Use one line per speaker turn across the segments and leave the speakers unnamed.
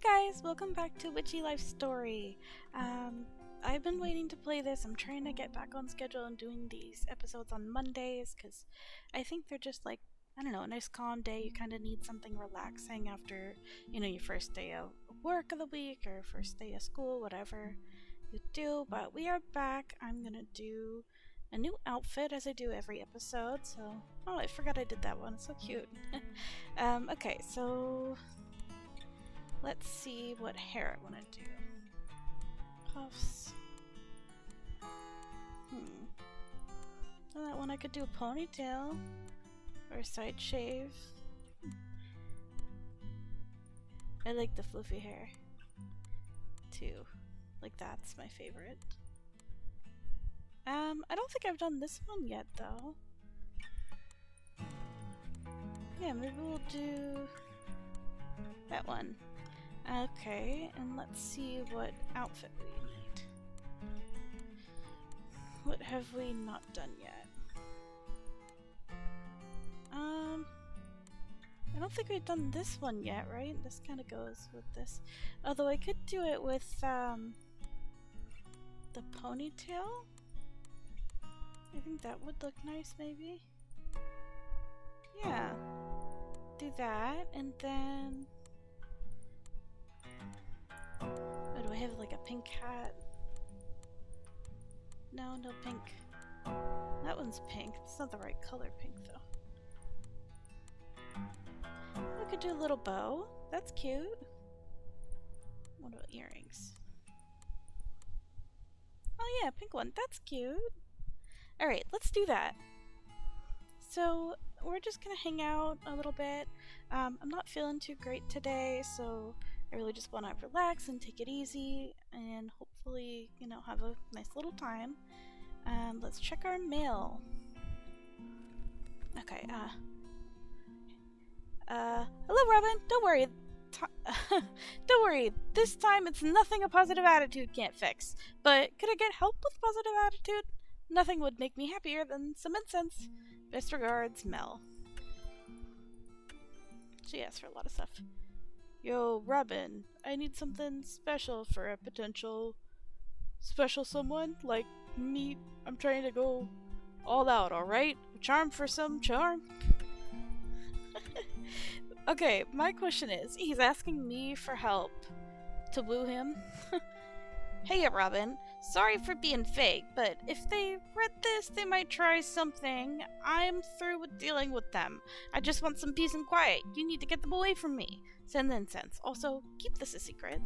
Hi guys, welcome back to Witchy Life Story. I've been waiting to play this. I'm trying to get back on schedule and doing these episodes on Mondays because I think they're just like, I don't know, a nice calm day. You kind of need something relaxing after, your first day of work of the week or first day of school, whatever you do. But we are back. I'm gonna do a new outfit as I do every episode. So, oh, I forgot I did that one. It's so cute. Okay, so let's see what hair I want to do. Puffs. Well, that one I could do a ponytail or a side shave. I like the fluffy hair too. Like that's my favorite. I don't think I've done this one yet though. Yeah, maybe we'll do that one. Okay, and let's see what outfit we need. What have we not done yet? I don't think we've done this one yet, right? This kind of goes with this. Although I could do it with the ponytail. I think that would look nice, maybe. Yeah. Do that, and then oh, do I have like a pink hat? No, no pink. That one's pink. It's not the right color pink though. I could do a little bow. That's cute. What about earrings? Oh yeah, pink one. That's cute. Alright, let's do that. So, we're just gonna hang out a little bit. I'm not feeling too great today, so I really just want to relax and take it easy and hopefully, have a nice little time. Let's check our mail. Okay, hello Robin, don't worry. Don't worry, this time it's nothing a positive attitude can't fix. But could I get help with positive attitude? Nothing would make me happier than some incense. Best regards, Mel. She asked for a lot of stuff. Yo, Robin, I need something special for a potential special someone like me. I'm trying to go all out, alright? Charm for some charm. Okay, my question is, he's asking me for help to woo him. Hey, Robin. Sorry for being vague, but if they read this, they might try something. I'm through with dealing with them. I just want some peace and quiet. You need to get them away from me. Send the incense. Also, keep this a secret.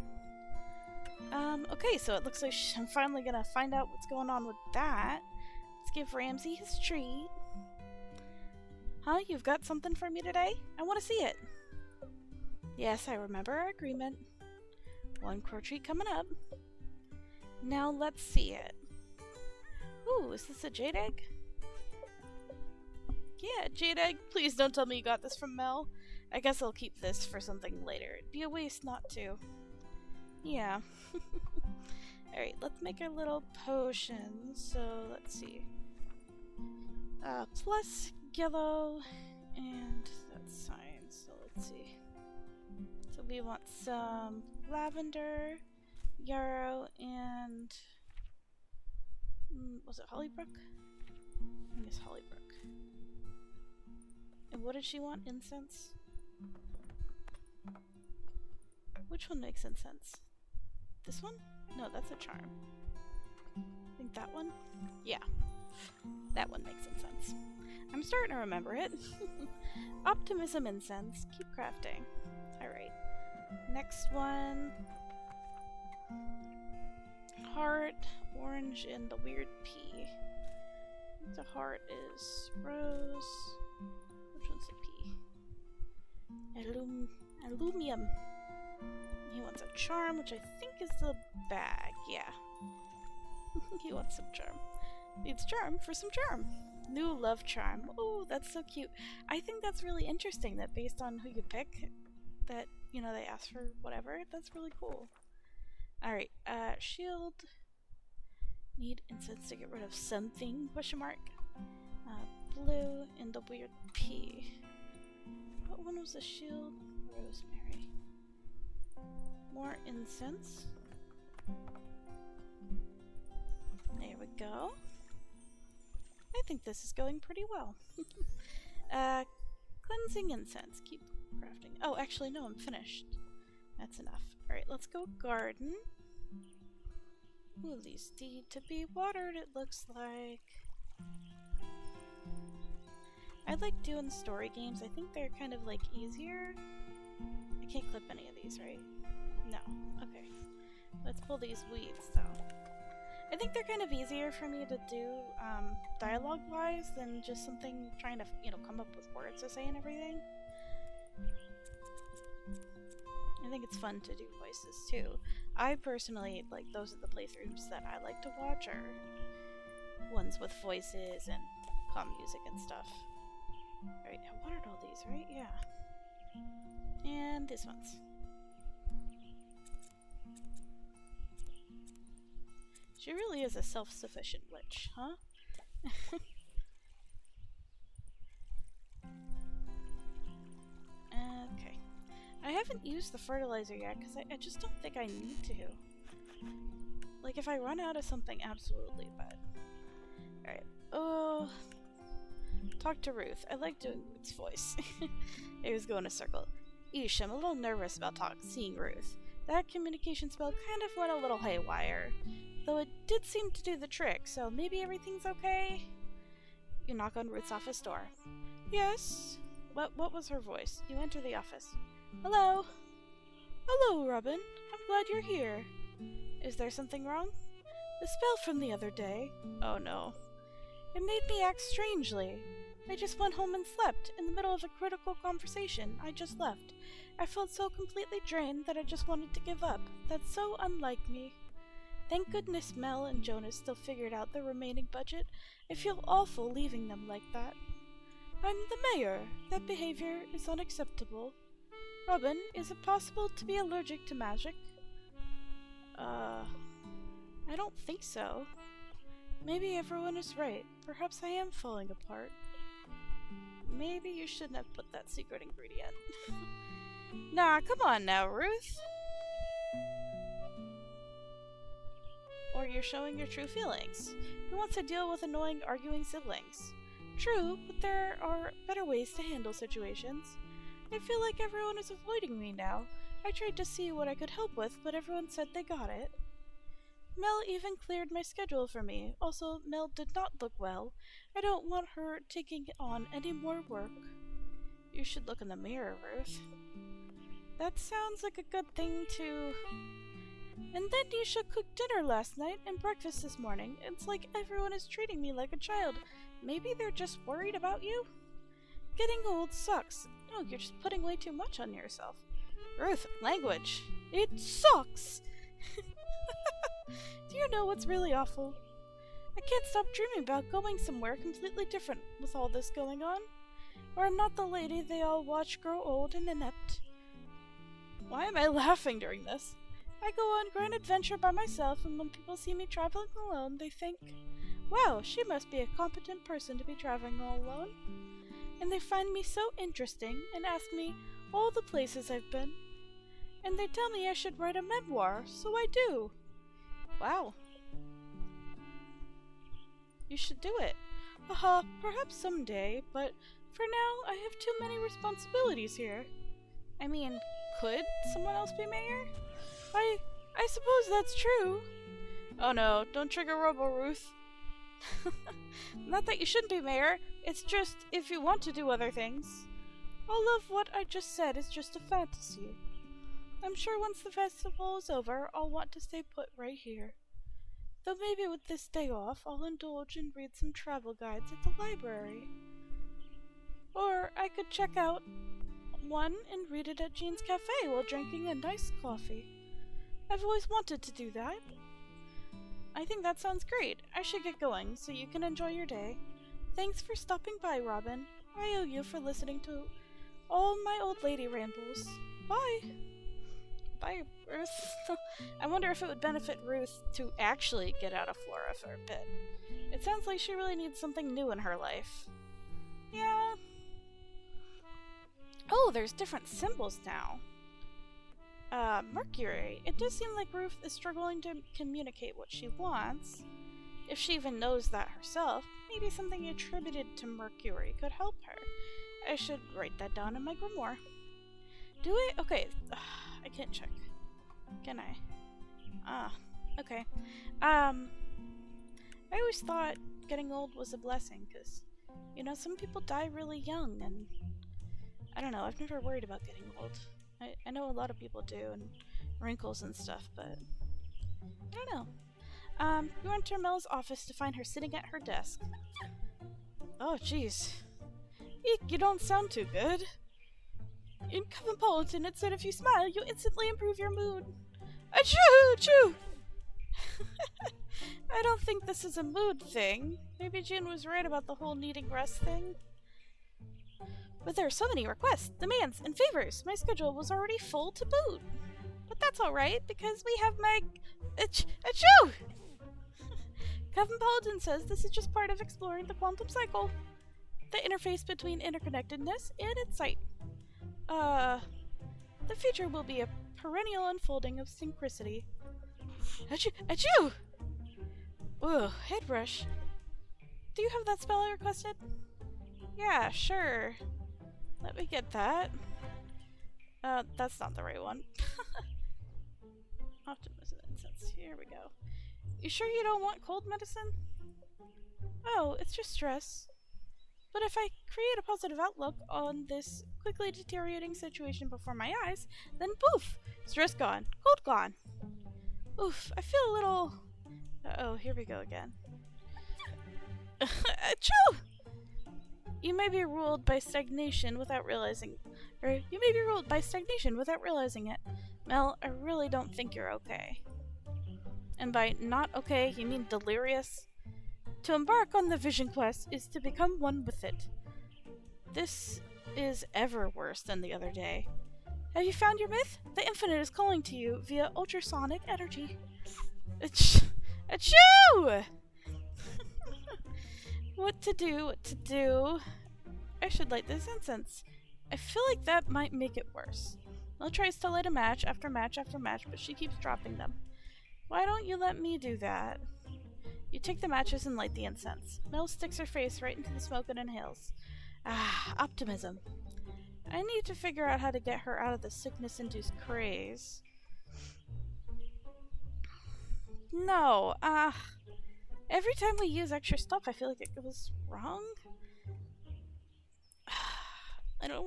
Okay, so it looks like I'm finally gonna find out what's going on with that. Let's give Ramsey his treat. Huh? You've got something for me today? I want to see it. Yes, I remember our agreement. One core treat coming up. Now let's see it. Ooh, is this a jade egg? Yeah, jade egg. Please don't tell me you got this from Mel. I guess I'll keep this for something later. It'd be a waste not to. Yeah. Alright, let's make our little potions. So, let's see. Plus yellow, and that's science. So, let's see. So, we want some lavender, yarrow, and was it Hollybrook? I think it's Hollybrook. And what did she want? Incense? Which one makes incense? This one? No, that's a charm. I think that one? Yeah. That one makes incense. I'm starting to remember it. Optimism incense. Keep crafting. Alright. Next one. Heart, orange, and the weird pea. The heart is rose. Which one's the pea? Alumium. He wants a charm, which I think is the bag. Yeah. He wants some charm. Needs charm for some charm. New love charm. Oh, that's so cute. I think that's really interesting that based on who you pick, that, they ask for whatever. That's really cool. Alright, shield. Need incense to get rid of something, question mark. Blue and the weird pea. What one was the shield? Rosemary. incense. There we go. I think this is going pretty well. Cleansing incense. Keep crafting. Oh, actually, no, I'm finished. That's enough. Alright, let's go garden. Ooh, these need to be watered, it looks like. I like doing story games. I think they're kind of like easier. I can't clip any of these, right? No. Okay. Let's pull these weeds, though. I think they're kind of easier for me to do dialogue-wise than just something trying to, you know, come up with words to say and everything. I think it's fun to do voices too. I personally, like, those are the playthroughs that I like to watch, are ones with voices and calm music and stuff. Alright, I watered all these, right? Yeah. And this one's. She really is a self-sufficient witch, huh? Okay. I haven't used the fertilizer yet because I just don't think I need to. Like, if I run out of something, absolutely, but... Alright. Oh... Talk to Ruth. I like doing Ruth's voice. I was going a circle. Eesh, I'm a little nervous about seeing Ruth. That communication spell kind of went a little haywire. Though it did seem to do the trick, so maybe everything's okay? You knock on Ruth's office door. Yes? What was her voice? You enter the office. Hello? Hello, Robin. I'm glad you're here. Is there something wrong? The spell from the other day. Oh no. It made me act strangely. I just went home and slept, in the middle of a critical conversation. I just left. I felt so completely drained that I just wanted to give up. That's so unlike me. Thank goodness Mel and Jonas still figured out the remaining budget. I feel awful leaving them like that. I'm the mayor. That behavior is unacceptable. Robin, is it possible to be allergic to magic? I don't think so. Maybe everyone is right. Perhaps I am falling apart. Maybe you shouldn't have put that secret ingredient. Nah, come on now, Ruth. Or you're showing your true feelings. Who wants to deal with annoying, arguing siblings? True, but there are better ways to handle situations. I feel like everyone is avoiding me now. I tried to see what I could help with, but everyone said they got it. Mel even cleared my schedule for me. Also, Mel did not look well. I don't want her taking on any more work. You should look in the mirror, Ruth. That sounds like a good thing to... And then Nisha cooked dinner last night and breakfast this morning. It's like everyone is treating me like a child. Maybe they're just worried about you? Getting old sucks. No, you're just putting way too much on yourself. Ruth, language. It sucks! Do you know what's really awful? I can't stop dreaming about going somewhere completely different with all this going on. Or I'm not the lady they all watch grow old and inept. Why am I laughing during this? I go on grand adventure by myself, and when people see me traveling alone, they think, wow, she must be a competent person to be traveling all alone. And they find me so interesting and ask me all the places I've been. And they tell me I should write a memoir, so I do. Wow. You should do it. Haha, perhaps someday, but for now I have too many responsibilities here. I mean, could someone else be mayor? I suppose that's true. Oh no, don't trigger Robo Ruth. Not that you shouldn't be mayor, it's just if you want to do other things. All of what I just said is just a fantasy. I'm sure once the festival is over, I'll want to stay put right here. Though maybe with this day off, I'll indulge and read some travel guides at the library. Or I could check out one and read it at Jean's Cafe while drinking a nice coffee. I've always wanted to do that. I think that sounds great. I should get going so you can enjoy your day. Thanks for stopping by, Robin. I owe you for listening to all my old lady rambles. Bye! Bye, Ruth. I wonder if it would benefit Ruth to actually get out of Flora for a bit. It sounds like she really needs something new in her life. Yeah. Oh, there's different symbols now. Mercury. It does seem like Ruth is struggling to communicate what she wants. If she even knows that herself, maybe something attributed to Mercury could help her. I should write that down in my grimoire. Do I? Okay. I can't check. Can I? Okay. I always thought getting old was a blessing, because, you know, some people die really young, and I don't know, I've never worried about getting old. I know a lot of people do, and wrinkles and stuff, but I don't know. You enter Mel's office to find her sitting at her desk. Oh, jeez. Eek, you don't sound too good. In Cosmopolitan, it said if you smile, you instantly improve your mood. Achoo! Achoo! I don't think this is a mood thing. Maybe June was right about the whole needing rest thing. But there are so many requests, demands, and favors. My schedule was already full to boot. But that's alright, because we have my... Achoo! Cosmopolitan says this is just part of exploring the quantum cycle. The interface between interconnectedness and insight. The future will be a perennial unfolding of synchronicity. Achoo! Achoo! Ugh, head rush. Do you have that spell I requested? Yeah, sure. Let me get that. That's not the right one. Optimism incense. Here we go. You sure you don't want cold medicine? Oh, it's just stress. But if I create a positive outlook on this quickly deteriorating situation before my eyes, then poof! Stress gone. Cold gone. Oof, I feel a little... Uh-oh, here we go again. Achoo! You may be ruled by stagnation without realizing... you may be ruled by stagnation without realizing it. Mel, I really don't think you're okay. And by not okay, you mean delirious? To embark on the vision quest is to become one with it. This is ever worse than the other day. Have you found your myth? The infinite is calling to you via ultrasonic energy. Achoo! What to do, what to do? I should light this incense. I feel like that might make it worse. Mel tries to light a match after match after match, but she keeps dropping them. Why don't you let me do that? You take the matches and light the incense. Mel sticks her face right into the smoke and inhales. Ah, optimism. I need to figure out how to get her out of the sickness-induced craze. No, every time we use extra stuff, I feel like it goes wrong.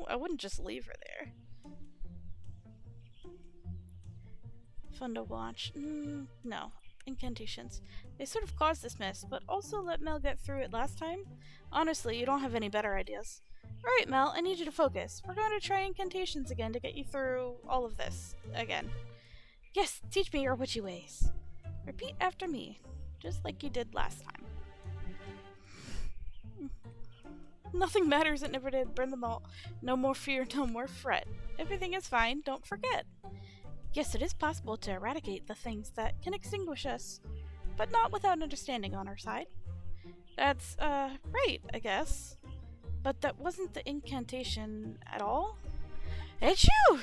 I wouldn't just leave her there. Fun to watch. No. Incantations. They sort of caused this mess, but also let Mel get through it last time. Honestly, you don't have any better ideas. Alright, Mel, I need you to focus. We're going to try incantations again to get you through all of this. Again. Yes, teach me your witchy ways. Repeat after me, just like you did last time. Nothing matters, it never did. Burn them all. No more fear, no more fret. Everything is fine, don't forget. Yes, it is possible to eradicate the things that can extinguish us, but not without understanding on our side. That's, right, I guess. But that wasn't the incantation at all. Achoo!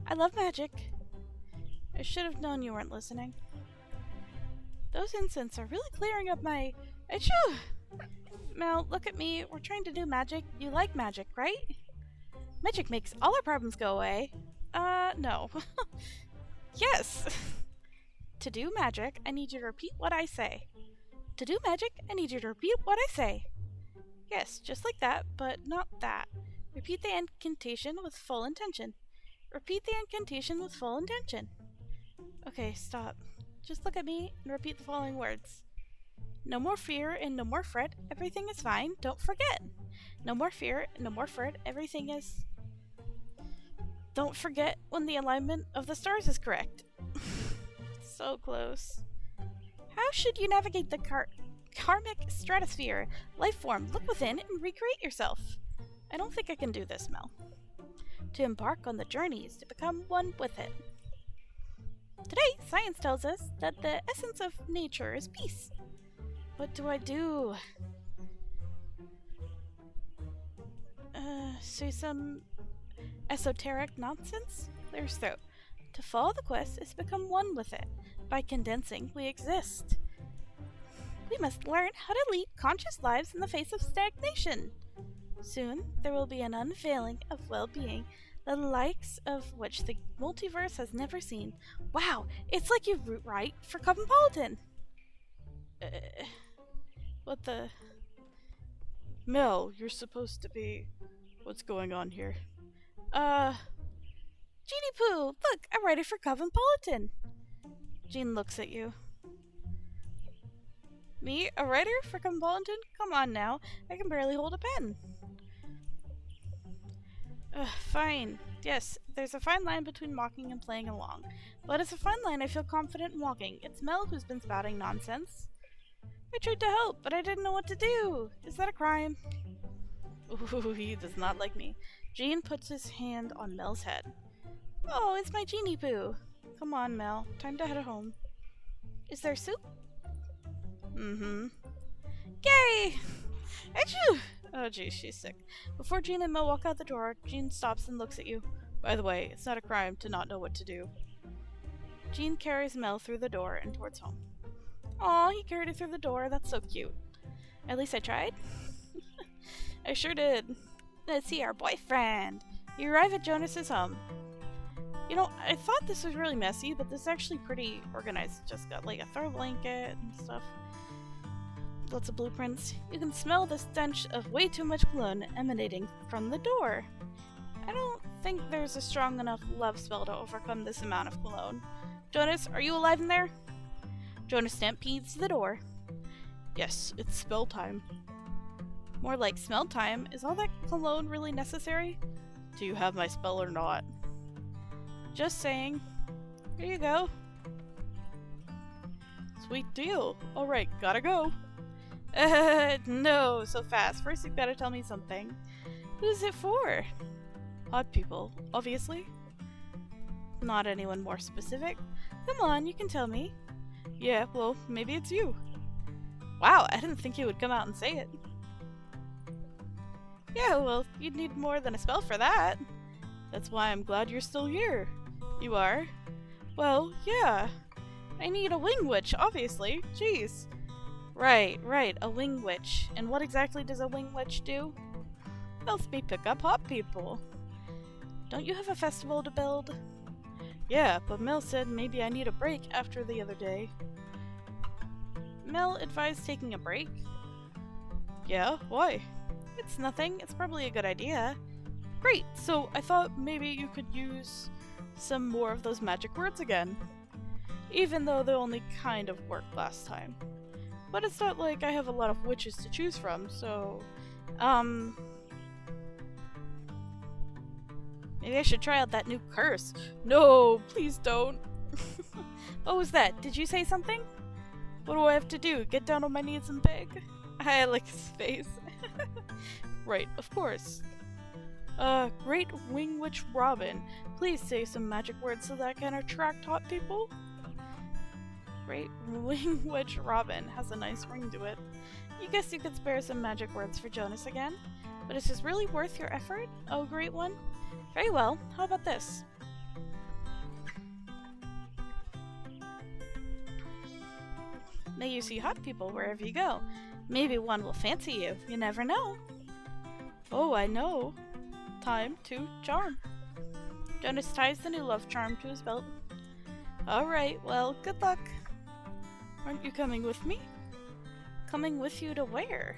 I love magic. I should have known you weren't listening. Those incense are really clearing up my... Achoo! Mel, look at me. We're trying to do magic. You like magic, right? Magic makes all our problems go away. No. Yes! To do magic, I need you to repeat what I say. To do magic, I need you to repeat what I say. Yes, just like that, but not that. Repeat the incantation with full intention. Repeat the incantation with full intention. Okay, stop. Just look at me and repeat the following words. No more fear and no more fret, everything is fine, don't forget. No more fear, no more fret, everything is... Don't forget when the alignment of the stars is correct. So close. How should you navigate the karmic stratosphere? Life form, look within and recreate yourself. I don't think I can do this, Mel. To embark on the journey is to become one with it. Today, science tells us that the essence of nature is peace. What do I do? Say some esoteric nonsense? Clear throat. To follow the quest is to become one with it. By condensing, we exist. We must learn how to lead conscious lives in the face of stagnation. Soon, there will be an unveiling of well-being, the likes of which the multiverse has never seen. Wow, it's like you write for Cosmopolitan. What the...
Mel, you're supposed to be... What's going on here?
Jeannie Pooh, look, I write it for Cosmopolitan. Jean looks at you. Me, a writer for Cosmopolitan? Come on now, I can barely hold a pen. Fine. Yes, there's a fine line between mocking and playing along. But it's a fine line I feel confident in walking. It's Mel who's been spouting nonsense. I tried to help, but I didn't know what to do. Is that a crime? Ooh, he does not like me. Jean puts his hand on Mel's head. Oh, it's my Jeannie Pooh. Come on, Mel. Time to head home. Is there soup? Mm-hmm. Yay! Achoo! Oh geez, she's sick. Before Jean and Mel walk out the door, Jean stops and looks at you. By the way, it's not a crime to not know what to do. Jean carries Mel through the door and towards home. Aw, he carried her through the door. That's so cute. At least I tried. I sure did. Let's see our boyfriend. You arrive at Jonas's home. You know, I thought this was really messy, but this is actually pretty organized. Just got like a throw blanket and stuff. Lots of blueprints. You can smell the stench of way too much cologne emanating from the door. I don't think there's a strong enough love spell to overcome this amount of cologne. Jonas, are you alive in there? Jonas stampedes to the door.
Yes, it's spell time.
More like smell time. Is all that cologne really necessary?
Do you have my spell or not?
Just saying. Here you go.
Sweet deal. Alright, gotta go.
No, so fast. First you've gotta tell me something. Who's it for?
Hot people, obviously.
Not anyone more specific? Come on, you can tell me.
Yeah, well, maybe it's you.
Wow, I didn't think you would come out and say it. Yeah, well, you'd need more than a spell for that.
That's why I'm glad you're still here.
You are? Well, yeah. I need a wing witch, obviously. Jeez. Right, a wing witch. And what exactly does a wing witch do?
Helps me pick up hot people.
Don't you have a festival to build?
Yeah, but Mel said maybe I need a break after the other day.
Mel advised taking a break?
Yeah, why?
It's nothing. It's probably a good idea.
Great, so I thought maybe you could use some more of those magic words again. Even though they only kind of worked last time. But it's not like I have a lot of witches to choose from, so...
Maybe I should try out that new curse.
No, please don't.
What was that? Did you say something?
What do I have to do? Get down on my knees and beg?
I like his face.
Right, of course. Great Wing Witch Robin, please say some magic words so that I can attract hot people.
Great Wing Witch Robin has a nice ring to it. You guess you could spare some magic words for Jonas again? But is this really worth your effort? Oh, great one. Very well, how about this? May you see hot people wherever you go. Maybe one will fancy you. You never know.
Oh, I know. Time to charm.
Jonas ties the new love charm to his belt.
Alright, well, good luck. Aren't you coming with me?
Coming with you to where?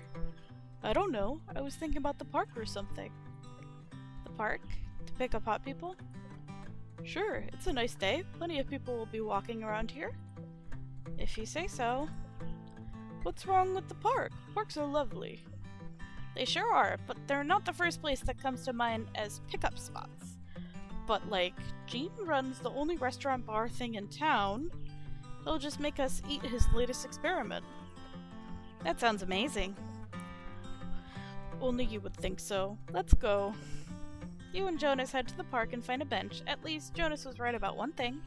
I don't know. I was thinking about the park or something.
The park? To pick up hot people?
Sure, it's a nice day. Plenty of people will be walking around here.
If you say so.
What's wrong with the park? Parks are lovely.
They sure are, but they're not the first place that comes to mind as pickup spots.
But like, Gene runs the only restaurant bar thing in town. He'll just make us eat his latest experiment.
That sounds amazing.
Only you would think so. Let's go.
You and Jonas head to the park and find a bench. At least Jonas was right about one thing.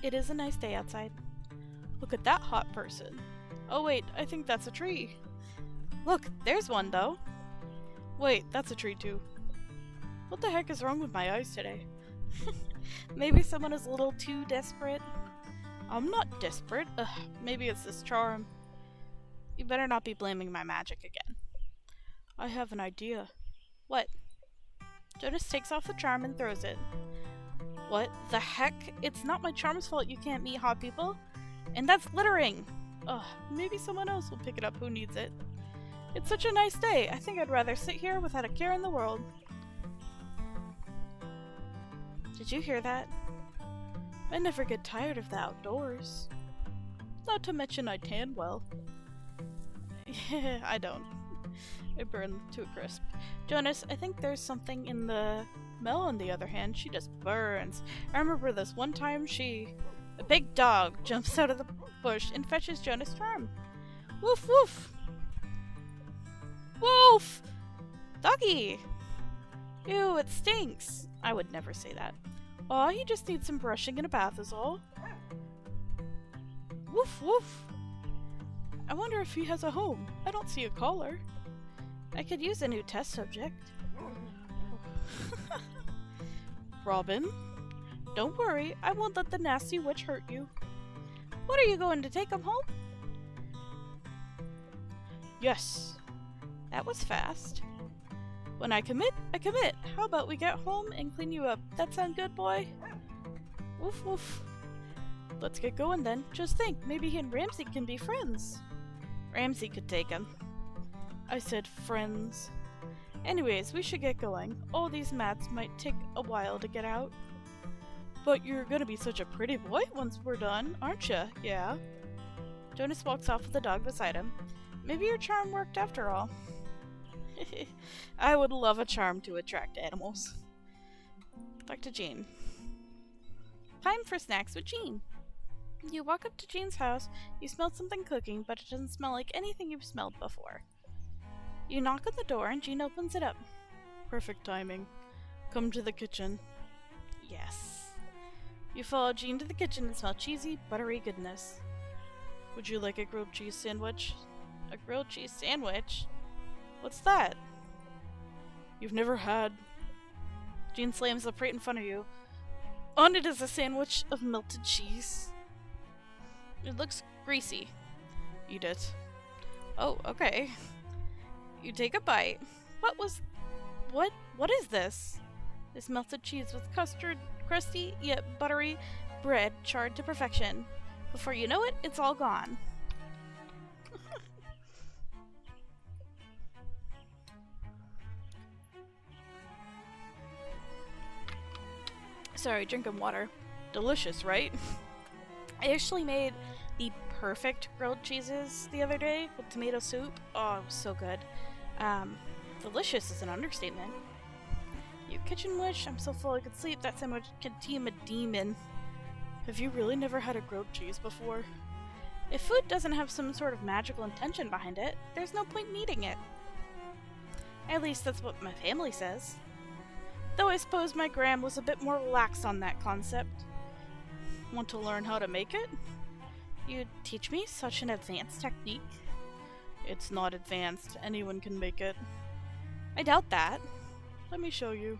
It is a nice day outside.
Look at that hot person. Oh wait, I think that's a tree.
Look, there's one though.
Wait, that's a tree too. What the heck is wrong with my eyes today? Maybe someone is a little too desperate. I'm not desperate. Maybe it's this charm. You better not be blaming my magic again. I have an idea. What? Jonas takes off the charm and throws it. What the heck? It's not my charm's fault you can't meet hot people. And that's littering! Ugh, maybe someone else will pick it up who needs it. It's such a nice day. I think I'd rather sit here without a care in the world. Did you hear that? I never get tired of the outdoors. Not to mention I tan well. Yeah, I don't. I burn to a crisp. Jonas, I think there's something in the Mel, on the other hand, she just burns. I remember this one time a big dog jumps out of the bush and fetches Jonas' charm. Woof woof! Woof! Doggy! Ew, it stinks! I would never say that. Aw, he just needs some brushing and a bath is all. Woof woof! I wonder if he has a home. I don't see a collar. I could use a new test subject. Robin? Don't worry, I won't let the nasty witch hurt you. What are you going to take him home? Yes. That was fast. When I commit, I commit. How about we get home and clean you up? That sound good, boy? Woof woof. Let's get going then. Just think, maybe he and Ramsey can be friends. Ramsey could take him. I said friends. Anyways, we should get going. All these mats might take a while to get out. But you're gonna be such a pretty boy once we're done, aren't ya? Yeah. Jonas walks off with the dog beside him. Maybe your charm worked after all. I would love a charm to attract animals. Back to Jean. Time for snacks with Jean. You walk up to Jean's house, you smell something cooking, but it doesn't smell like anything you've smelled before. You knock on the door and Jean opens it up. Perfect timing. Come to the kitchen. Yes. You follow Jean to the kitchen and smell cheesy, buttery goodness. Would you like a grilled cheese sandwich? A grilled cheese sandwich? What's that? You've never had... Jean slams the plate in front of you. On it is a sandwich of melted cheese. It looks greasy. Eat it. Oh, okay. You take a bite. What is this? This melted cheese with custard, crusty yet buttery bread charred to perfection. Before you know it, it's all gone. Sorry, drinking water. Delicious, right? I actually made the perfect grilled cheeses the other day with tomato soup. Oh, it was so good. Delicious is an understatement. You kitchen witch, I'm so full I could sleep. That sandwich can team a demon. Have you really never had a grilled cheese before? If food doesn't have some sort of magical intention behind it, there's no point in eating it. At least that's what my family says. Though I suppose my gram was a bit more lax on that concept. Want to learn how to make it? You'd teach me such an advanced technique? It's not advanced. Anyone can make it. I doubt that. Let me show you.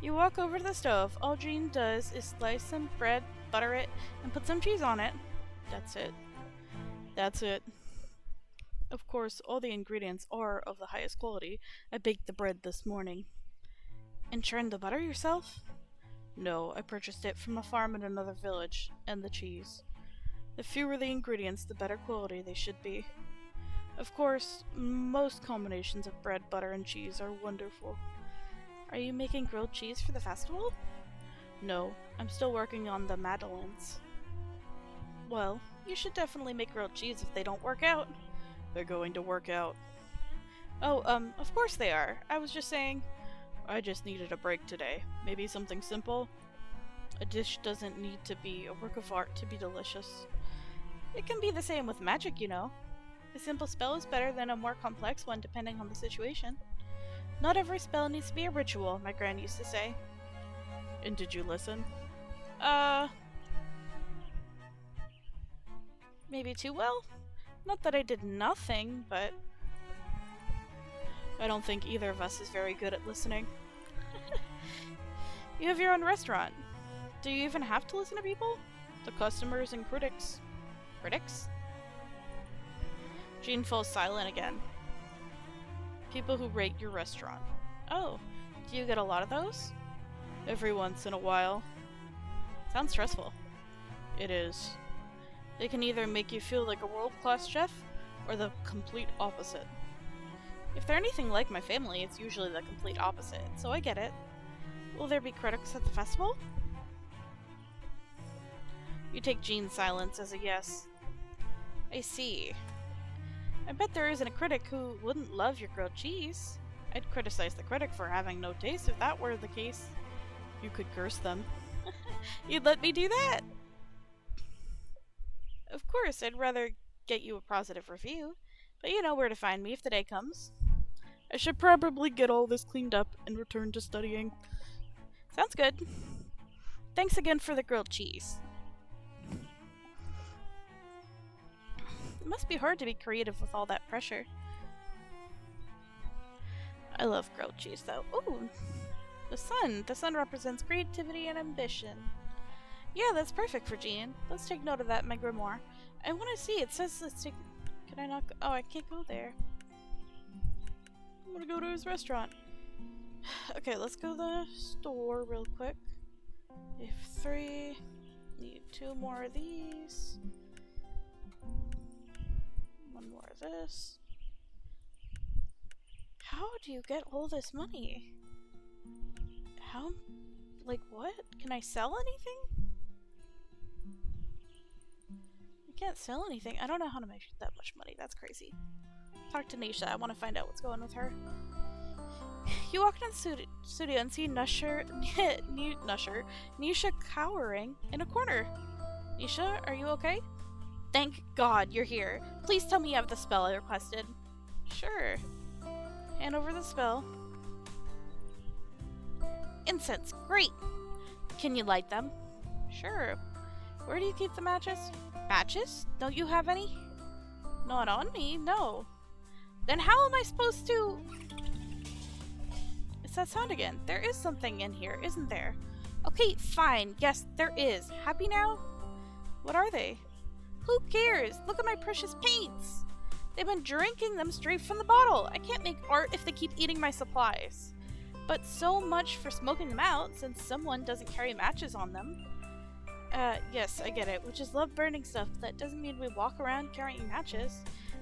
You walk over to the stove. All Jean does is slice some bread, butter it, and put some cheese on it. That's it. That's it. Of course, all the ingredients are of the highest quality. I baked the bread this morning. And churned the butter yourself? No, I purchased it from a farm in another village, and the cheese. The fewer the ingredients, the better quality they should be. Of course, most combinations of bread, butter, and cheese are wonderful. Are you making grilled cheese for the festival? No, I'm still working on the madeleines. Well, you should definitely make grilled cheese if they don't work out. They're going to work out. Oh, of course they are. I was just saying... I just needed a break today. Maybe something simple? A dish doesn't need to be a work of art to be delicious. It can be the same with magic, you know. A simple spell is better than a more complex one depending on the situation. Not every spell needs to be a ritual, my gran used to say. And did you listen? Maybe too well? Not that I did nothing, but... I don't think either of us is very good at listening. You have your own restaurant. Do you even have to listen to people? The customers and critics. Critics? Jean falls silent again. People who rate your restaurant. Oh, do you get a lot of those? Every once in a while. Sounds stressful. It is. They can either make you feel like a world-class chef, or the complete opposite. If they're anything like my family, it's usually the complete opposite, so I get it. Will there be critics at the festival? You take Jean's silence as a yes. I see. I bet there isn't a critic who wouldn't love your grilled cheese. I'd criticize the critic for having no taste if that were the case. You could curse them. You'd let me do that? Of course, I'd rather get you a positive review, but you know where to find me if the day comes. I should probably get all this cleaned up and return to studying. Sounds good. Thanks again for the grilled cheese. It must be hard to be creative with all that pressure. I love grilled cheese, though. Ooh, the sun. The sun represents creativity and ambition. Yeah, that's perfect for Jean. Let's take note of that in my grimoire. I want to see. It says let's take... Can I not go? Oh, I can't go there. I'm gonna go to his restaurant. Okay, let's go to the store real quick. We have 3. Need 2 more of these. 1 more of this. How do you get all this money? How? Like what? Can I sell anything? I can't sell anything. I don't know how to make that much money. That's crazy. Talk to Nisha. I want to find out what's going on with her. You walk into the studio and see Nisha cowering in a corner. Nisha, are you okay? Thank God you're here. Please tell me you have the spell I requested. Sure. Hand over the spell. Incense. Great. Can you light them? Sure. Where do you keep the matches? Matches? Don't you have any? Not on me, no. Then how am I supposed to... It's that sound again. There is something in here, isn't there? Okay, fine. Yes, there is. Happy now? What are they? Who cares? Look at my precious paints. They've been drinking them straight from the bottle. I can't make art if they keep eating my supplies. But so much for smoking them out, since someone doesn't carry matches on them. Yes, I get it. We just love burning stuff, but that doesn't mean we walk around carrying matches.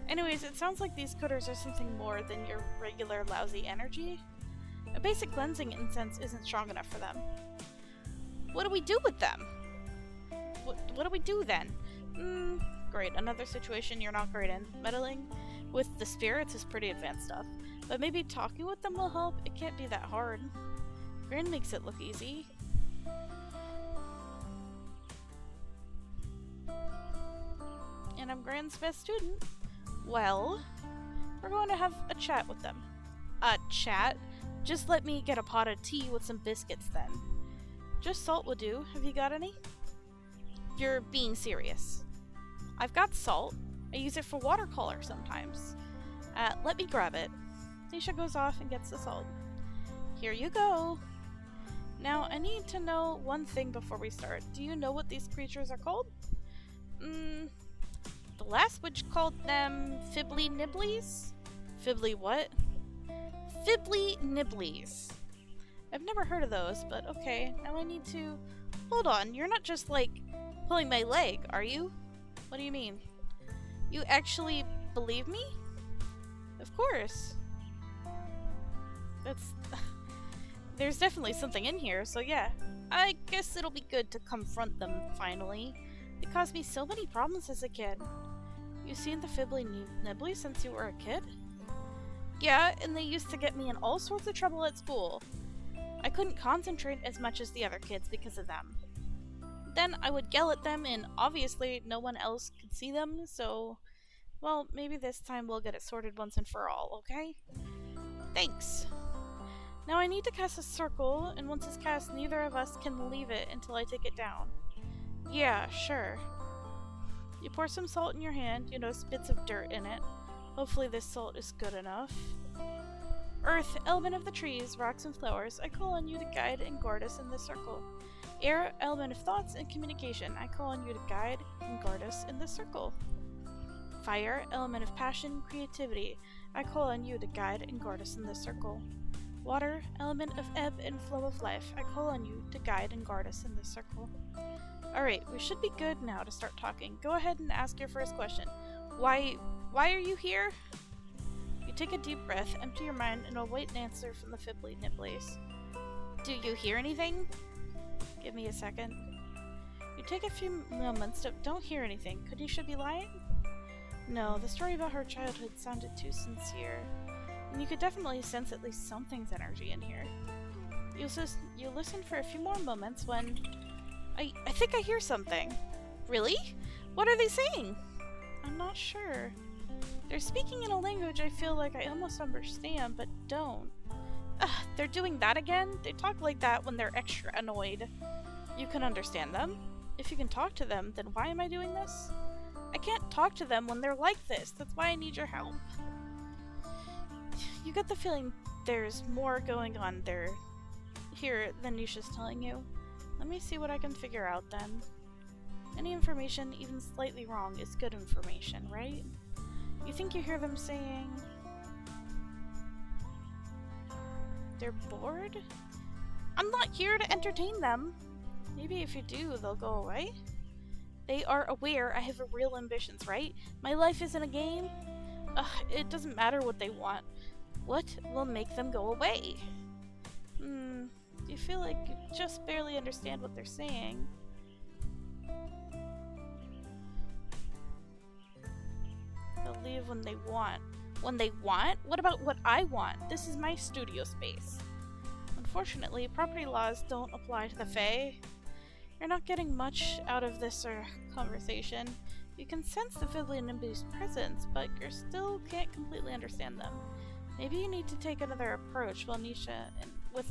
Anyways, it sounds like these critters are something more than your regular lousy energy. A basic cleansing incense isn't strong enough for them. What do we do with them? What do we do then? Great, another situation you're not great in. Meddling with the spirits is pretty advanced stuff, but maybe talking with them will help. It can't be that hard. Grin makes it look easy. And I'm Grin's best student. Well, we're going to have a chat with them. A chat? Just let me get a pot of tea with some biscuits then. Just salt will do. Have you got any? You're being serious. I've got salt. I use it for watercolor sometimes. Let me grab it. Nisha goes off and gets the salt. Here you go. Now, I need to know one thing before we start. Do you know what these creatures are called? The last witch called them Fibbly Nibblies? Fibbly what? Fibbly Nibblies. I've never heard of those, but okay. Now I need to... Hold on, you're not just, like, pulling my leg, are you? What do you mean? You actually believe me? Of course. That's... There's definitely something in here, so yeah. I guess it'll be good to confront them, finally. They caused me so many problems as a kid. You seen the Fibbly Nibbly since you were a kid? Yeah, and they used to get me in all sorts of trouble at school. I couldn't concentrate as much as the other kids because of them. Then I would yell at them, and obviously no one else could see them, so... Well, maybe this time we'll get it sorted once and for all, okay? Thanks. Now I need to cast a circle, and once it's cast, neither of us can leave it until I take it down. Yeah, sure. You pour some salt in your hand, you notice bits of dirt in it. Hopefully this salt is good enough. Earth, element of the trees, rocks, and flowers, I call on you to guide and guard us in this circle. Air, element of thoughts and communication. I call on you to guide and guard us in this circle. Fire, element of passion, creativity. I call on you to guide and guard us in this circle. Water, element of ebb and flow of life. I call on you to guide and guard us in this circle. Alright, we should be good now to start talking. Go ahead and ask your first question. Why are you here? You take a deep breath, empty your mind, and await an answer from the Fibbly Nibblies. Do you hear anything? Give me a second. You take a few moments, don't hear anything. Could Nisha be lying? No, the story about her childhood sounded too sincere. And you could definitely sense at least something's energy in here. You listen for a few more moments when... I think I hear something. Really? What are they saying? I'm not sure. They're speaking in a language I feel like I almost understand, but don't. Ugh, they're doing that again? They talk like that when they're extra annoyed. You can understand them. If you can talk to them, then why am I doing this? I can't talk to them when they're like this. That's why I need your help. You get the feeling there's more going on there here than Nisha's telling you. Let me see what I can figure out then. Any information, even slightly wrong, is good information, right? You think you hear them saying... They're bored? I'm not here to entertain them. Maybe if you do, they'll go away. They are aware I have real ambitions, right? My life isn't a game. It doesn't matter what they want. What will make them go away? You feel like you just barely understand what they're saying. They'll leave when they want. When they want? What about what I want? This is my studio space. Unfortunately, property laws don't apply to the Fae. You're not getting much out of this conversation. You can sense the Fibbly Nimbly's presence, but you still can't completely understand them. Maybe you need to take another approach with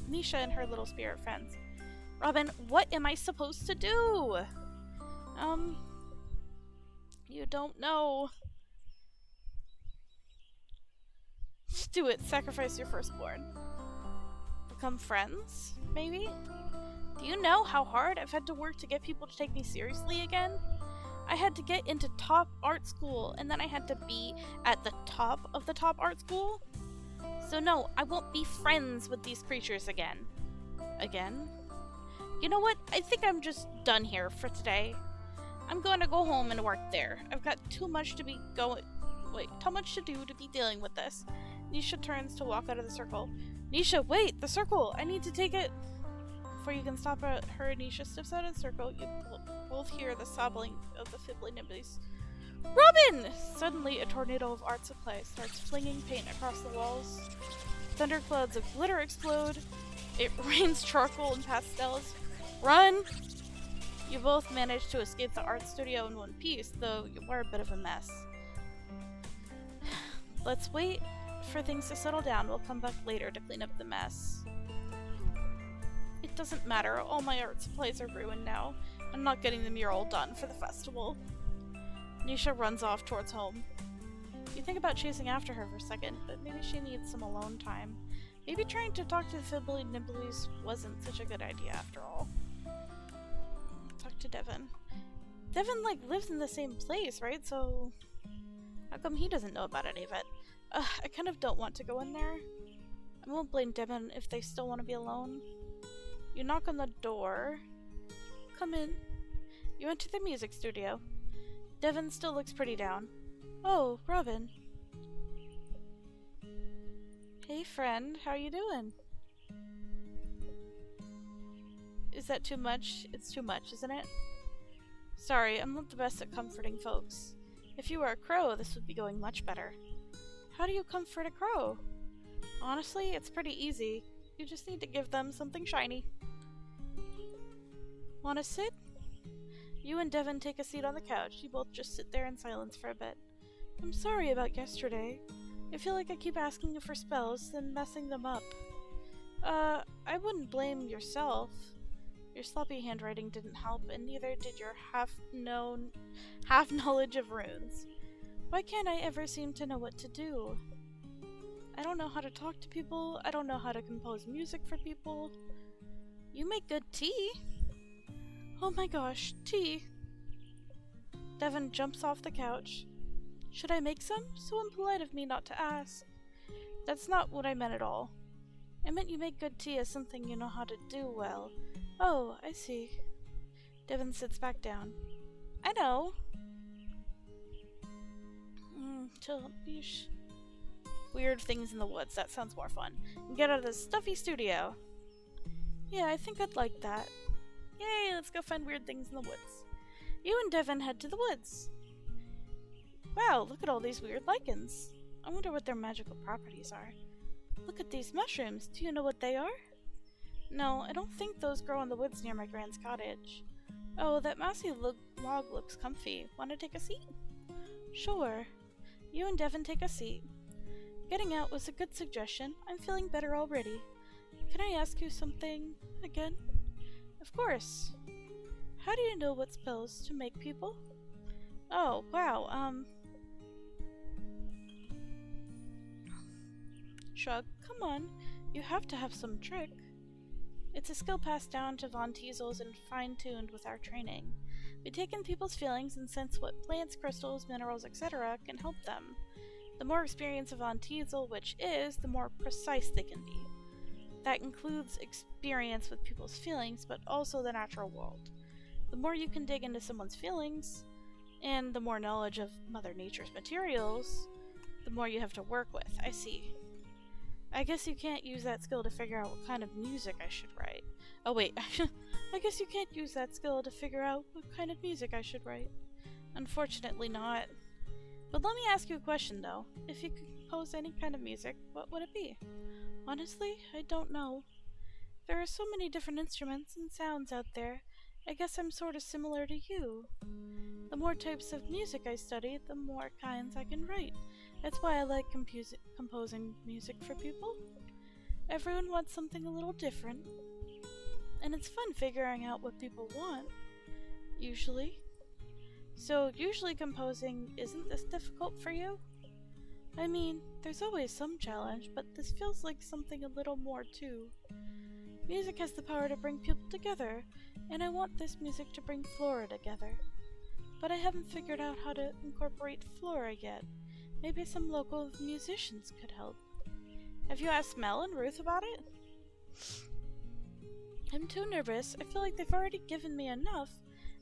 Nisha and her little spirit friends. Robin, what am I supposed to do? You don't know. Just do it. Sacrifice your firstborn. Become friends, maybe? Do you know how hard I've had to work to get people to take me seriously again? I had to get into top art school, and then I had to be at the top of the top art school? So no, I won't be friends with these creatures again. Again? You know what? I think I'm just done here for today. I'm going to go home and work there. I've got too much to do to be dealing with this. Nisha turns to walk out of the circle. Nisha, wait! The circle! I need to take it! Before you can stop her, Nisha steps out of the circle. You both hear the sobbing of the Fibbly Nibblies. Robin! Suddenly, a tornado of art supply starts flinging paint across the walls. Thunderclouds of glitter explode. It rains charcoal and pastels. Run! You both manage to escape the art studio in one piece, though you were a bit of a mess. Let's wait for things to settle down. We'll come back later to clean up the mess. It doesn't matter. All my art supplies are ruined now. I'm not getting the mural done for the festival. Nisha runs off towards home. You think about chasing after her for a second, but maybe she needs some alone time. Maybe trying to talk to the Fibbly Nibblies wasn't such a good idea after all. Talk to Devin. Devin, lives in the same place, right? So how come he doesn't know about any of it? I kind of don't want to go in there. I won't blame Devin if they still want to be alone. You knock on the door. Come in. You enter the music studio. Devin still looks pretty down. Oh, Robin. Hey friend, how you doing? Is that too much? It's too much, isn't it? Sorry, I'm not the best at comforting folks. If you were a crow, this would be going much better. How do you comfort a crow? Honestly, it's pretty easy. You just need to give them something shiny. Wanna sit? You and Devin take a seat on the couch. You both just sit there in silence for a bit. I'm sorry about yesterday. I feel like I keep asking you for spells, then messing them up. I wouldn't blame yourself. Your sloppy handwriting didn't help, and neither did your half-knowledge of runes. Why can't I ever seem to know what to do? I don't know how to talk to people. I don't know how to compose music for people. You make good tea. Oh my gosh, tea! Devin jumps off the couch. Should I make some? So impolite of me not to ask. That's not what I meant at all. I meant you make good tea as something you know how to do well. Oh, I see. Devin sits back down. I know. Weird things in the woods. That sounds more fun. And get out of this stuffy studio. Yeah, I think I'd like that. Yay, let's go find weird things in the woods. You and Devin head to the woods. Wow, look at all these weird lichens. I wonder what their magical properties are. Look at these mushrooms. Do you know what they are? No, I don't think those grow in the woods near my grand's cottage. Oh, that mossy log looks comfy. Want to take a seat? Sure. You and Devin take a seat. Getting out was a good suggestion. I'm feeling better already. Can I ask you something again? Of course. How do you know what spells to make people? Oh, wow, Shrug. Come on. You have to have some trick. It's a skill passed down to Von Teasels and fine-tuned with our training. We take in people's feelings and sense what plants, crystals, minerals, etc. can help them. The more experience a Von Teasel witch is, the more precise they can be. That includes experience with people's feelings, but also the natural world. The more you can dig into someone's feelings, and the more knowledge of Mother Nature's materials, the more you have to work with. I see. I guess you can't use that skill to figure out what kind of music I should write. Oh wait, I guess you can't use that skill to figure out what kind of music I should write. Unfortunately not. But let me ask you a question though. If you could compose any kind of music, what would it be? Honestly, I don't know. There are so many different instruments and sounds out there. I guess I'm sort of similar to you. The more types of music I study, the more kinds I can write. That's why I like composing music for people. Everyone wants something a little different. And it's fun figuring out what people want. Usually. So, usually composing isn't this difficult for you? I mean, there's always some challenge, but this feels like something a little more too. Music has the power to bring people together, and I want this music to bring Flora together. But I haven't figured out how to incorporate Flora yet. Maybe some local musicians could help. Have you asked Mel and Ruth about it? I'm too nervous. I feel like they've already given me enough,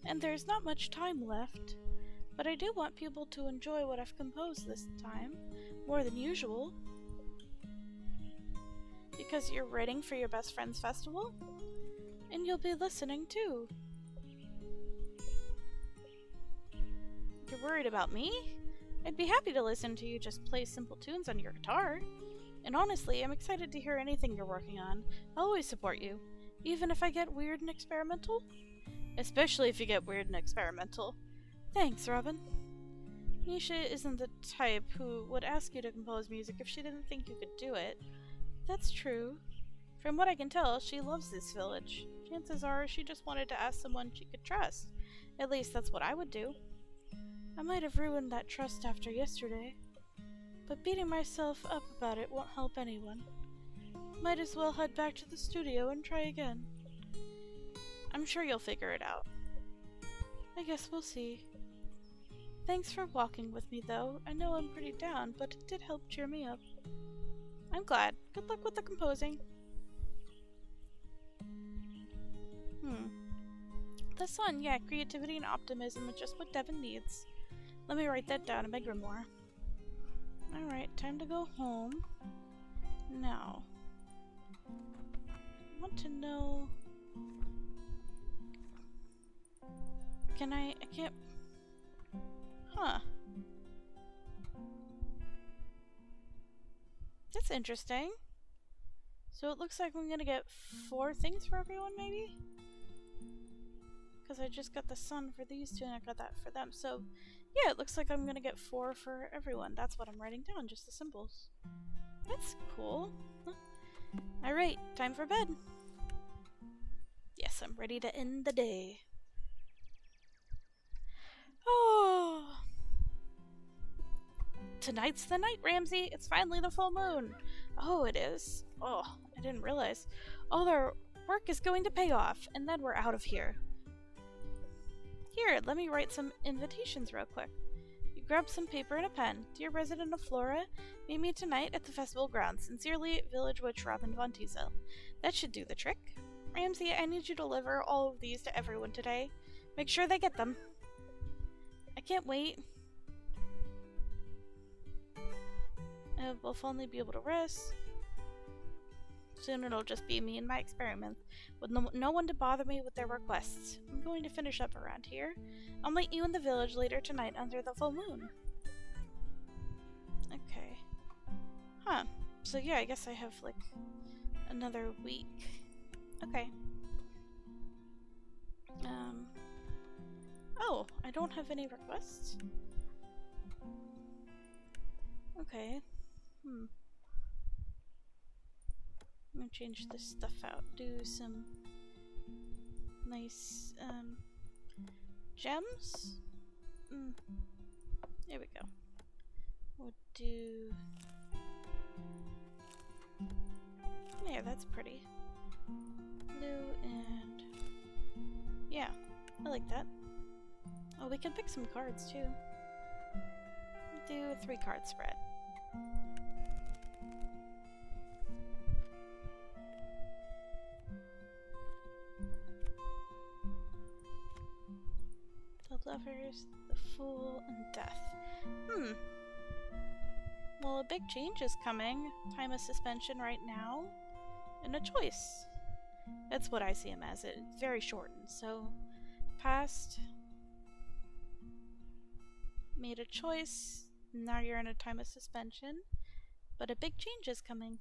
and there's not much time left. But I do want people to enjoy what I've composed this time, more than usual. Because you're writing for your best friend's festival? And you'll be listening too. You're worried about me? I'd be happy to listen to you just play simple tunes on your guitar. And honestly, I'm excited to hear anything you're working on. I'll always support you, even if I get weird and experimental. Especially if you get weird and experimental. Thanks, Robin. Nisha isn't the type who would ask you to compose music if she didn't think you could do it. That's true. From what I can tell, she loves this village. Chances are she just wanted to ask someone she could trust. At least that's what I would do. I might have ruined that trust after yesterday, but beating myself up about it won't help anyone. Might as well head back to the studio and try again. I'm sure you'll figure it out. I guess we'll see. Thanks for walking with me, though. I know I'm pretty down, but it did help cheer me up. I'm glad. Good luck with the composing. The sun, yeah, creativity and optimism is just what Devin needs. Let me write that down in my grimoire. Alright, time to go home. Now, I want to know... I can't... Huh. That's interesting. So it looks like I'm gonna get 4 things for everyone, maybe? Because I just got the sun for these two and I got that for them. So, yeah, it looks like I'm gonna get 4 for everyone. That's what I'm writing down, just the symbols. That's cool. Huh. Alright, time for bed. Yes, I'm ready to end the day. Oh! Tonight's the night, Ramsey. It's finally the full moon. Oh, it is. Oh, I didn't realize. All their work is going to pay off, and then we're out of here. Here, let me write some invitations real quick. You grab some paper and a pen. Dear resident of Flora, meet me tonight at the festival grounds. Sincerely, Village Witch Robin Von Teasel. That should do the trick. Ramsey, I need you to deliver all of these to everyone today. Make sure they get them. I can't wait. We'll finally be able to rest. Soon it'll just be me and my experiments, with no one to bother me with their requests. I'm going to finish up around here. I'll meet you in the village later tonight under the full moon. Okay. Huh. So yeah, I guess I have, like, another week. Okay. Oh, I don't have any requests? Okay. I'm gonna change this stuff out. Do some nice, gems? There we go. We'll do... Yeah, that's pretty. Blue and... Yeah, I like that. Oh, we can pick some cards, too. Do a 3-card spread. The Lovers, the Fool, and Death. Well, a big change is coming. Time of suspension right now. And a choice. That's what I see him as. It's very shortened. So, past. Made a choice. Now you're in a time of suspension. But a big change is coming.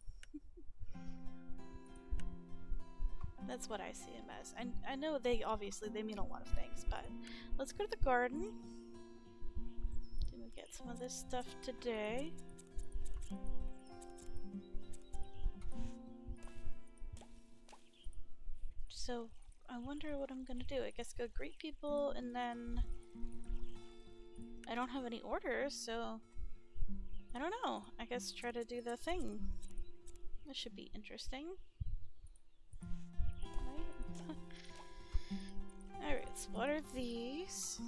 That's what I see him as. I know they mean a lot of things, but let's go to the garden. Gonna get some of this stuff today. So I wonder what I'm gonna do. I guess go greet people, and then I don't have any orders, so I don't know. I guess try to do the thing. This should be interesting. Alright, so what are these?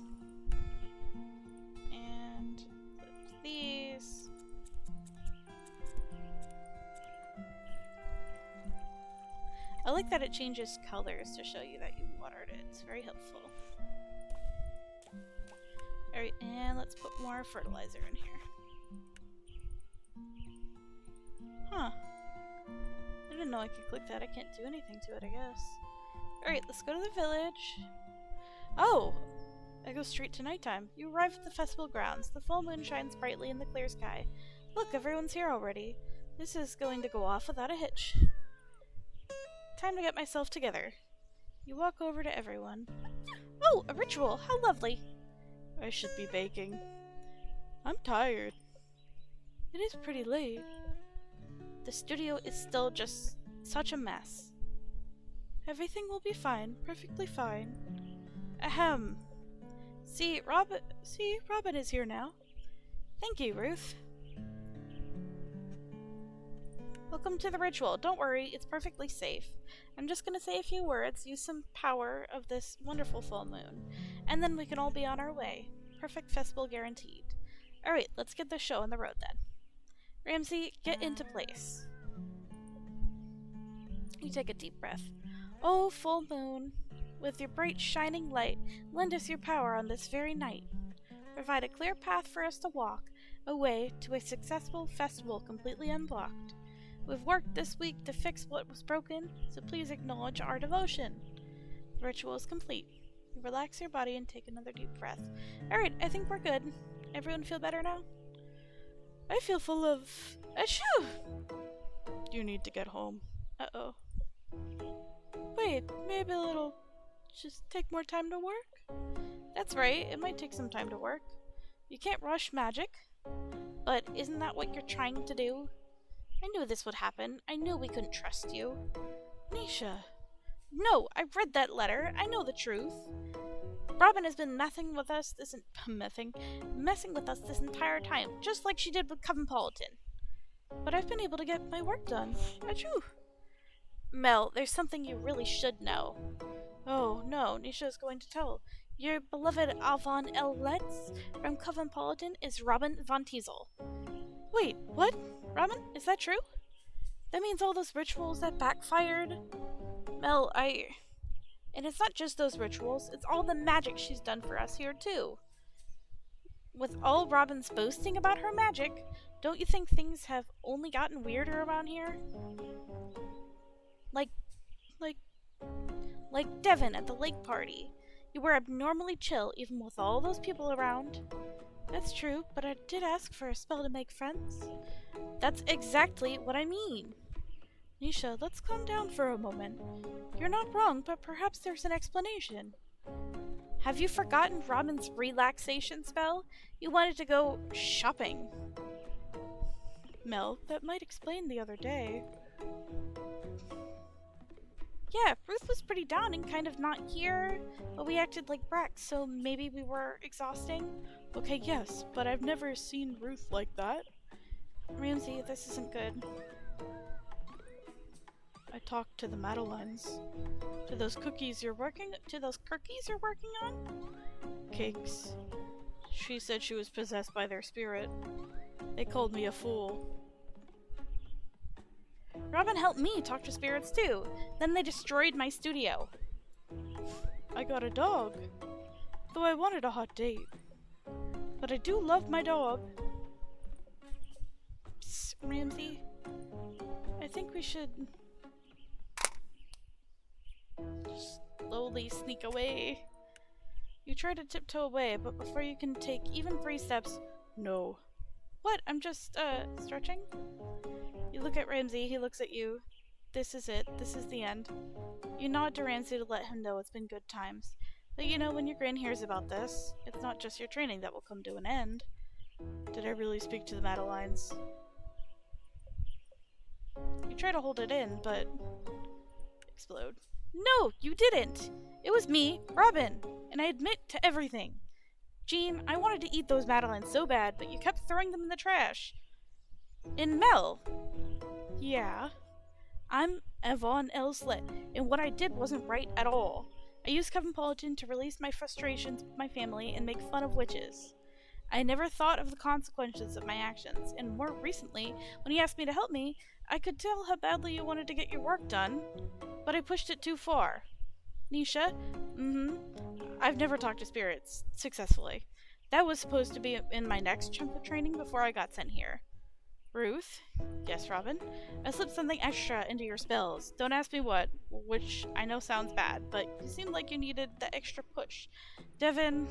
And these. I like that it changes colors to show you that you watered it. It's very helpful. Alright, and let's put more fertilizer in here. Huh. I didn't know I could click that. I can't do anything to it, I guess. Alright, let's go to the village. Oh! I go straight to nighttime. You arrive at the festival grounds. The full moon shines brightly in the clear sky. Look, everyone's here already. This is going to go off without a hitch. Time to get myself together. You walk over to everyone. Oh, a ritual! How lovely! I should be baking. I'm tired. It is pretty late. The studio is still just such a mess. Everything will be fine, perfectly fine. Ahem. See, Robin is here now. Thank you, Ruth. Welcome to the ritual. Don't worry, it's perfectly safe. I'm just gonna say a few words, use some power of this wonderful full moon, and then we can all be on our way. Perfect festival guaranteed. Alright, let's get the show on the road then. Ramsey, get into place. You take a deep breath. Oh, full moon, with your bright shining light, lend us your power on this very night. Provide a clear path for us to walk, a way to a successful festival completely unblocked. We've worked this week to fix what was broken, so please acknowledge our devotion. The ritual is complete. You relax your body and take another deep breath. Alright, I think we're good. Everyone feel better now? I feel full of... Achoo! You need to get home. Uh-oh. Wait, maybe a little... just take more time to work? That's right, it might take some time to work. You can't rush magic. But isn't that what you're trying to do? I knew this would happen. I knew we couldn't trust you. Nisha. No, I read that letter. I know the truth. Robin has been messing with us this entire time, just like she did with Cosmopolitan. But I've been able to get my work done. Achoo! Mel, there's something you really should know. Oh, no, Nisha is going to tell.
Your beloved Avon Letts from Cosmopolitan is Robin Von Teasel.
Wait, what? Robin, is that true? That means all those rituals that backfired?
Mel, And it's not just those rituals, it's all the magic she's done for us here, too. With all Robin's boasting about her magic, don't you think things have only gotten weirder around here? Like Devin at the lake party. You were abnormally chill even with all those people around.
That's true, but I did ask for a spell to make friends.
That's exactly what I mean.
Nisha, let's calm down for a moment. You're not wrong, but perhaps there's an explanation.
Have you forgotten Robin's relaxation spell? You wanted to go shopping.
Mel, that might explain the other day.
Yeah, Ruth was pretty down and kind of not here, but we acted like brats, so maybe we were exhausting.
Okay, yes, but I've never seen Ruth like that.
Ramsey, this isn't good.
I talked to the Madeleines. To those cookies you're working on? Cakes. She said she was possessed by their spirit. They called me a fool.
Robin helped me talk to spirits too. Then they destroyed my studio.
I got a dog. Though I wanted a hot date. But I do love my dog.
Psst, Ramsey.
I think we should
slowly sneak away. You try to tiptoe away, but before you can take even 3 steps...
No.
What? I'm just, stretching? You look at Ramsey, he looks at you. This is it. This is the end. You nod to Ramsey to let him know it's been good times. But you know, when your Gran hears about this, it's not just your training that will come to an end.
Did I really speak to the Madeleines?
You try to hold it in, but... explode. No, you didn't! It was me, Robin, and I admit to everything. Jean, I wanted to eat those Madeleines so bad, but you kept throwing them in the trash. And Mel.
Yeah?
I'm Yvonne Elslet, and what I did wasn't right at all. I used Cosmopolitan to release my frustrations with my family and make fun of witches. I never thought of the consequences of my actions, and more recently, when he asked me to help me, I could tell how badly you wanted to get your work done, but I pushed it too far. Nisha? I've never talked to spirits successfully. That was supposed to be in my next chunk of training before I got sent here.
Ruth?
Yes, Robin? I slipped something extra into your spells. Don't ask me what, which I know sounds bad, but you seemed like you needed the extra push. Devin...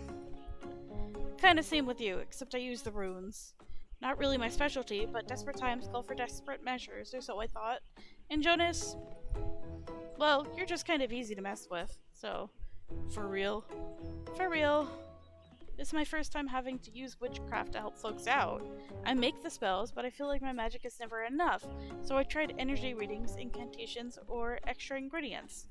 kinda same with you, except I used the runes. Not really my specialty, but desperate times call for desperate measures, or so I thought. And Jonas... well, you're just kind of easy to mess with, so...
For real?
For real. This is my first time having to use witchcraft to help folks out. I make the spells, but I feel like my magic is never enough, so I tried energy readings, incantations, or extra ingredients.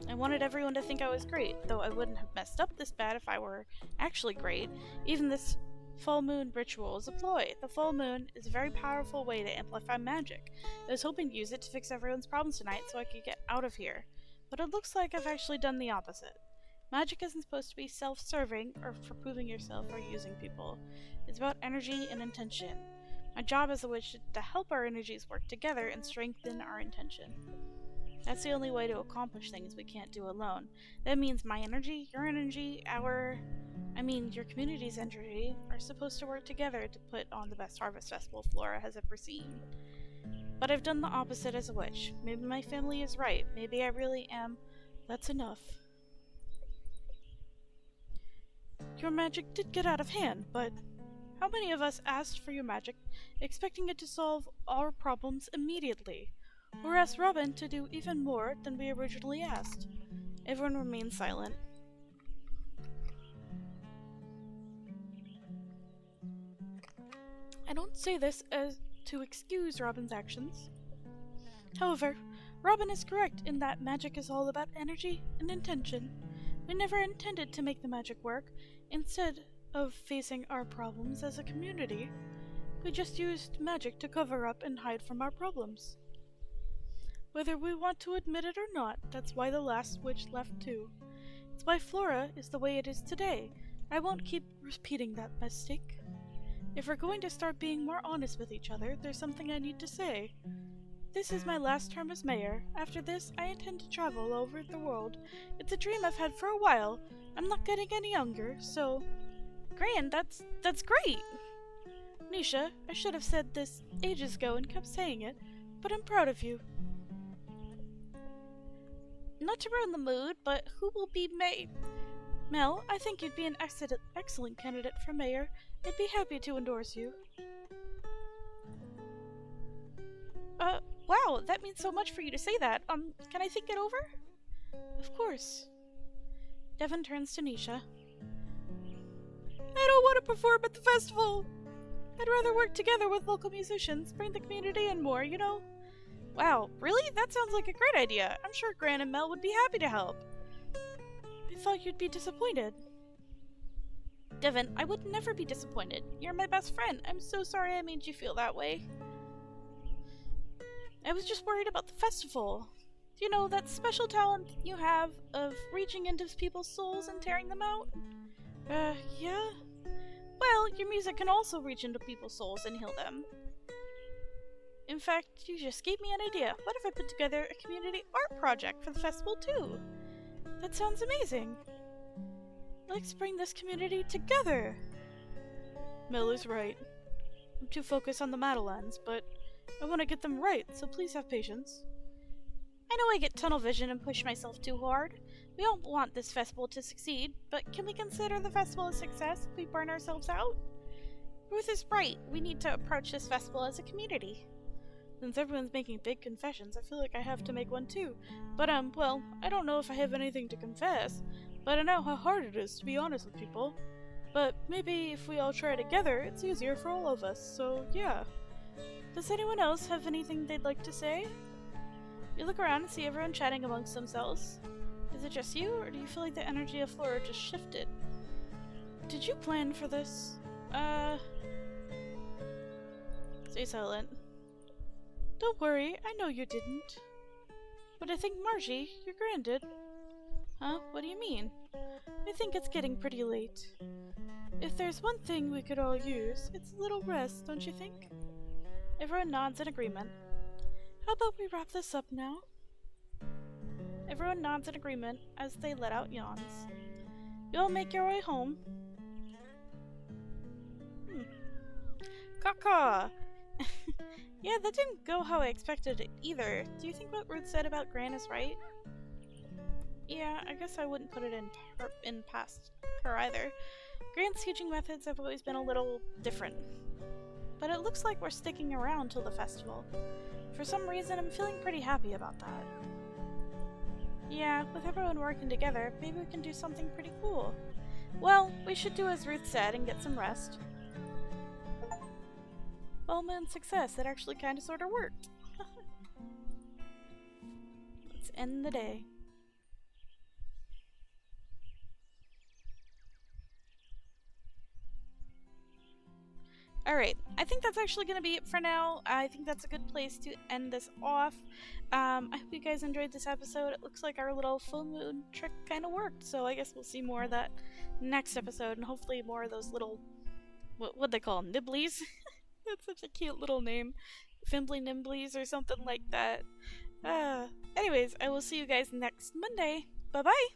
I wanted everyone to think I was great, though I wouldn't have messed up this bad if I were actually great. Even this full moon ritual is a ploy. The full moon is a very powerful way to amplify magic. I was hoping to use it to fix everyone's problems tonight so I could get out of here. But it looks like I've actually done the opposite. Magic isn't supposed to be self-serving or for proving yourself or using people. It's about energy and intention. My job as a witch is to help our energies work together and strengthen our intention. That's the only way to accomplish things we can't do alone. That means my energy, your community's energy are supposed to work together to put on the best harvest festival Flora has ever seen. But I've done the opposite as a witch. Maybe my family is right. Maybe I really am.
That's enough. Your magic did get out of hand, but how many of us asked for your magic, expecting it to solve our problems immediately? Or asked Robin to do even more than we originally asked?
Everyone remained silent.
I don't say this as to excuse Robin's actions. However, Robin is correct in that magic is all about energy and intention. We never intended to make the magic work. Instead of facing our problems as a community, we just used magic to cover up and hide from our problems. Whether we want to admit it or not, that's why the last witch left too. It's why Flora is the way it is today. I won't keep repeating that mistake. If we're going to start being more honest with each other, there's something I need to say. This is my last term as mayor. After this, I intend to travel all over the world. It's a dream I've had for a while. I'm not getting any younger, so...
Gran, that's great!
Nisha, I should have said this ages ago and kept saying it, but I'm proud of you.
Not to ruin the mood, but who will be
Mel, I think you'd be an excellent candidate for mayor. I'd be happy to endorse you.
Wow, that means so much for you to say that. Can I think it over?
Of course. Devin turns to Nisha.
I don't want to perform at the festival! I'd rather work together with local musicians, bring the community in more, you know? Wow, really? That sounds like a great idea. I'm sure Gran and Mel would be happy to help.
I thought you'd be disappointed.
Devin, I would never be disappointed. You're my best friend. I'm so sorry I made you feel that way. I was just worried about the festival. You know, that special talent you have of reaching into people's souls and tearing them out?
Yeah?
Well, your music can also reach into people's souls and heal them. In fact, you just gave me an idea. What if I put together a community art project for the festival too?
That sounds amazing. Let's bring this community together. Mel is right. I'm too focused on the Madeleines, but I want to get them right, so please have patience.
I know I get tunnel vision and push myself too hard. We don't want this festival to succeed, but can we consider the festival a success if we burn ourselves out? Ruth is right. We need to approach this festival as a community.
Since everyone's making big confessions, I feel like I have to make one too. But, well, I don't know if I have anything to confess, but I know how hard it is to be honest with people. But maybe if we all try together, it's easier for all of us, so yeah. Does anyone else have anything they'd like to say? You look around and see everyone chatting amongst themselves. Is it just you, or do you feel like the energy of Flora just shifted? Did you plan for this? Stay silent. Don't worry, I know you didn't. But I think Margie, your Gran did. Huh? What do you mean? I think it's getting pretty late. If there's one thing we could all use, it's a little rest, don't you think? Everyone nods in agreement. How about we wrap this up now?
Everyone nods in agreement as they let out yawns. You all make your way home.
Caw-caw! Yeah, that didn't go how I expected it either. Do you think what Ruth said about Gran is right?
Yeah, I guess I wouldn't put it in past her either. Gran's teaching methods have always been a little different. But it looks like we're sticking around till the festival. For some reason, I'm feeling pretty happy about that. Yeah, with everyone working together, maybe we can do something pretty cool. Well, we should do as Ruth said and get some rest.
Well, man, success. It actually kind of sort of worked. Let's end the day.
Alright, I think that's actually going to be it for now. I think that's a good place to end this off. I hope you guys enjoyed this episode. It looks like our little full moon trick kind of worked, so I guess we'll see more of that next episode, and hopefully more of those little, what they call them, nibblies? That's such a cute little name. Fimbly Nimblies or something like that. Anyways, I will see you guys next Monday. Bye-bye!